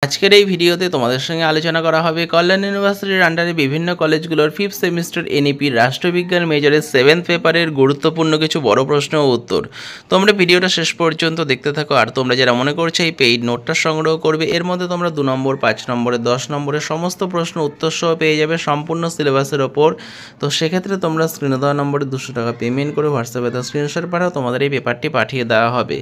আজকের এই ভিডিওতে তোমাদের সঙ্গে আলোচনা করা হবে কল্যাণ ইউনিভার্সিটির আন্ডারে বিভিন্ন কলেজগুলোর 5th সেমিস্টার এনইপি রাষ্ট্রবিজ্ঞান মেজরের 7th পেপারের গুরুত্বপূর্ণ কিছু বড় প্রশ্ন ও উত্তর। তোমরা ভিডিওটা শেষ পর্যন্ত দেখতে থাকো। আর তোমরা যারা মনে করছো এই পেইড নোটটা সংগ্রহ করবে, এর মধ্যে তোমরা 2 নম্বর, 5 নম্বরের, 10 নম্বরের সমস্ত প্রশ্ন উত্তর সহ পেয়ে যাবে সম্পূর্ণ সিলেবাসের ওপর। তো সেক্ষেত্রে তোমরা স্ক্রিনে দেওয়া নম্বরে 200 টাকা পেমেন্ট করে হোয়াটসঅ্যাপে তার স্ক্রিনশট পাঠাও, তোমাদের এই পেপারটি পাঠিয়ে দেওয়া হবে।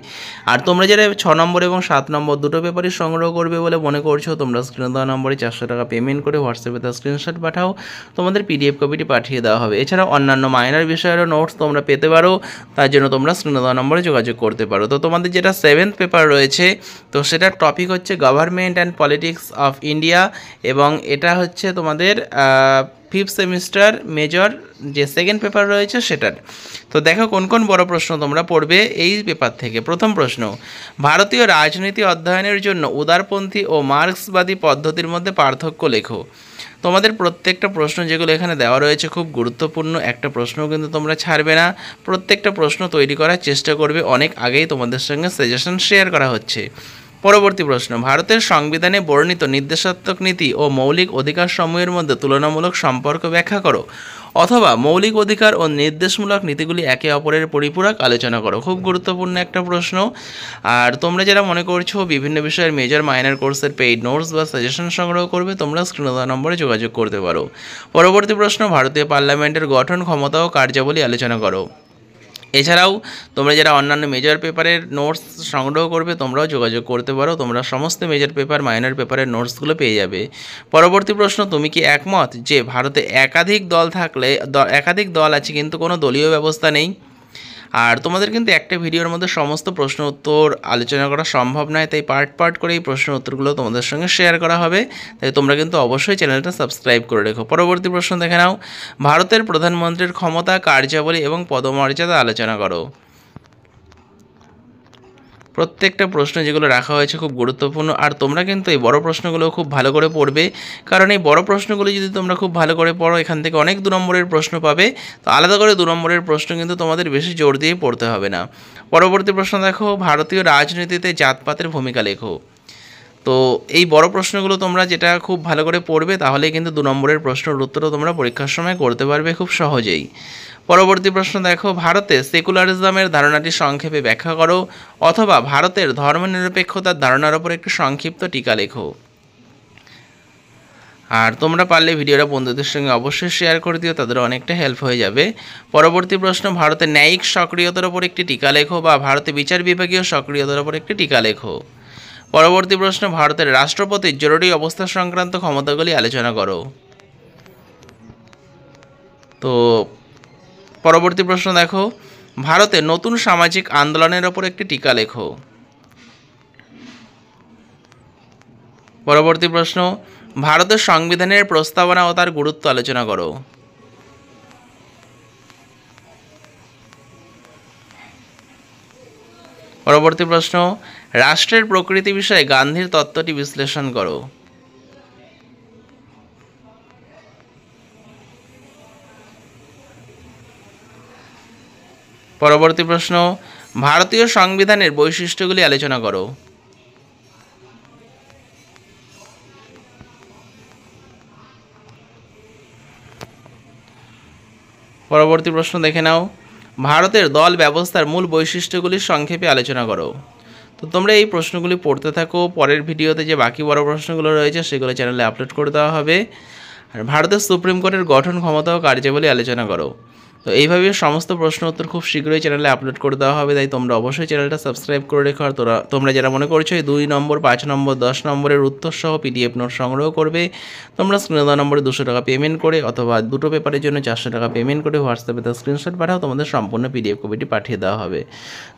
আর তোমরা যারা 6 নম্বর এবং 7 নম্বর দুটো পেপারই সংগ্রহ করবে বলে মনে করছো, তোমরা স্ক্রিনে দেওয়া নম্বরে 400 টাকা পেমেন্ট করে হোয়াটসঅ্যাপে তার স্ক্রিনশট পাঠাও, তোমাদের পিডিএফ কপিটি পাঠিয়ে দেওয়া হবে। এছাড়াও অন্যান্য মাইনর বিষয়েরও নোটস তোমরা পেতে পারো, তার জন্য তোমরা স্ক্রিনে দেওয়া নম্বরে যোগাযোগ করতে পারো। তো তোমাদের যেটা 7th পেপার রয়েছে, তো সেটার টপিক হচ্ছে government and politics of India, এবং এটা হচ্ছে তোমাদের 5th সেমিস্টার মেজর যে 2nd পেপার রয়েছে সেটার। তো দেখো কোন কোন বড় প্রশ্ন তোমরা পড়বে এই পেপার থেকে। প্রথম প্রশ্ন, ভারতীয় রাজনীতি অধ্যয়নের জন্য উদারপন্থী ও মার্ক্সবাদী পদ্ধতির মধ্যে পার্থক্য লেখো। তোমাদের প্রত্যেকটা প্রশ্ন যেগুলো এখানে দেওয়া রয়েছে খুব গুরুত্বপূর্ণ, একটা প্রশ্নও কিন্তু তোমরা ছাড়বে না, প্রত্যেকটা প্রশ্ন তৈরি করার চেষ্টা করবে। অনেক আগেই তোমাদের সঙ্গে সাজেশন শেয়ার করা হচ্ছে। পরবর্তী প্রশ্ন, ভারতের সংবিধানে বর্ণিত নির্দেশাত্মক নীতি ও মৌলিক অধিকার সমূহের মধ্যে তুলনামূলক সম্পর্ক ব্যাখ্যা করো, অথবা মৌলিক অধিকার ও নির্দেশমূলক নীতিগুলি একে অপরের পরিপূরক আলোচনা করো। খুব গুরুত্বপূর্ণ একটা প্রশ্ন। আর তোমরা যারা মনে করছো বিভিন্ন বিষয়ের মেজর মাইনর কোর্সের পেইড নোটস বা সাজেশন সংগ্রহ করবে, তোমরা স্ক্রিনে দেওয়া নম্বরে যোগাযোগ করতে পারো। পরবর্তী প্রশ্ন, ভারতীয় পার্লামেন্টের গঠন, ক্ষমতা ও কার্যাবলী আলোচনা করো। এছাড়াও তোমরা যারা অন্যান্য মেজর পেপারের নোটস সংগ্রহ করবে, তোমরাও যোগাযোগ করতে পারো, তোমরা সমস্ত মেজর পেপার মাইনর পেপারের নোটসগুলো পেয়ে যাবে। পরবর্তী প্রশ্ন, তুমি কি একমত যে ভারতে একাধিক দল আছে কিন্তু কোনো দলীয় ব্যবস্থা নেই? আর তোমাদের কিন্তু একটা ভিডিওর মধ্যে সমস্ত প্রশ্ন উত্তর আলোচনা করা সম্ভব নয়, তাই পার্ট করে এই প্রশ্ন উত্তরগুলো তোমাদের সঙ্গে শেয়ার করা হবে, তাই তোমরা কিন্তু অবশ্যই চ্যানেলটা সাবস্ক্রাইব করে রেখো। পরবর্তী প্রশ্ন দেখে নাও, ভারতের প্রধানমন্ত্রীর ক্ষমতা, কার্যাবলী এবং পদমর্যাদা আলোচনা করো। প্রত্যেকটা প্রশ্ন যেগুলো রাখা হয়েছে খুব গুরুত্বপূর্ণ। আর তোমরা কিন্তু এই বড় প্রশ্নগুলো খুব ভালো করে পড়বে, কারণ এই বড় প্রশ্নগুলো যদি তোমরা খুব ভালো করে পড়ো, এখান থেকে অনেক 2 নম্বরের প্রশ্ন পাবে। তো আলাদা করে 2 নম্বরের প্রশ্ন কিন্তু তোমাদের বেশি জোর দিয়ে পড়তে হবে না। পরবর্তী প্রশ্ন দেখো, ভারতীয় রাজনীতিতে জাতপাতের ভূমিকা লেখো। তো এই বড় প্রশ্নগুলো তোমরা যেটা খুব ভালো করে পড়বে, তাহলেই কিন্তু 2 নম্বরের প্রশ্নের উত্তরও তোমরা পরীক্ষার সময় করতে পারবে খুব সহজেই। পরবর্তী প্রশ্ন দেখো, ভারতে সেকুলারিজমের ধারণাটি সংক্ষেপে ব্যাখ্যা করো, অথবা ভারতের ধর্মনিরপেক্ষতার ধারণার ওপর একটি সংক্ষিপ্ত টিকা লেখো। আর তোমরা পারলে ভিডিওটা বন্ধুদের সঙ্গে অবশ্যই শেয়ার করে দিও, তাদের অনেকটা হেল্প হয়ে যাবে। পরবর্তী প্রশ্ন, ভারতের ন্যায়িক সক্রিয়তার ওপর একটি টিকা লেখো, বা ভারতে বিচার বিভাগীয় সক্রিয়তার ওপর একটি টিকা লেখো। পরবর্তী প্রশ্ন, ভারতের রাষ্ট্রপতির জরুরি অবস্থা সংক্রান্ত ক্ষমতাগুলি আলোচনা করো। তো পরবর্তী প্রশ্ন দেখো, ভারতে নতুন সামাজিক আন্দোলনের ওপর একটি টিকা লেখো। পরবর্তী প্রশ্ন, ভারতের সংবিধানের প্রস্তাবনা ও তার গুরুত্ব আলোচনা করো। পরবর্তী প্রশ্ন, রাষ্ট্রের প্রকৃতি বিষয়ে গান্ধীর তত্ত্বটি বিশ্লেষণ করো। পরবর্তী প্রশ্ন, ভারতীয় সংবিধানের বৈশিষ্ট্যগুলি আলোচনা করো। পরবর্তী প্রশ্ন দেখে নাও, ভারতের দল ব্যবস্থার মূল বৈশিষ্ট্যগুলি সংক্ষেপে আলোচনা করো। তো তোমরা এই প্রশ্নগুলি পড়তে থাকো, পরের ভিডিওতে যে বাকি বড় প্রশ্নগুলো রয়েছে সেগুলো চ্যানেলে আপলোড করে দেওয়া হবে। আর ভারতের সুপ্রিম কোর্টের গঠন, ক্ষমতা ও কার্যাবলী আলোচনা করো। তো এইভাবে সমস্ত প্রশ্ন উত্তর খুব শীঘ্রই চ্যানেলে আপলোড করে দেওয়া হবে, তাই তোমরা অবশ্যই চ্যানেলটা সাবস্ক্রাইব করে রেখো। আর তোমরা যারা মনে করছো এই 2 নম্বর, 5 নম্বর, 10 নম্বরের উত্তর সহ পিডিএফ নোট সংগ্রহ করবে, তোমরা স্ক্রিনে দেওয়া নম্বরে 200 টাকা পেমেন্ট করে, অথবা দুটো পেপারের জন্য 400 টাকা পেমেন্ট করে হোয়াটসঅ্যাপে তার স্ক্রিনশট পাঠাও, তোমাদের সম্পূর্ণ পিডিএফ কপিটি পাঠিয়ে দেওয়া হবে।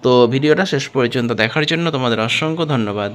তো ভিডিওটা শেষ পর্যন্ত দেখার জন্য তোমাদের অসংখ্য ধন্যবাদ।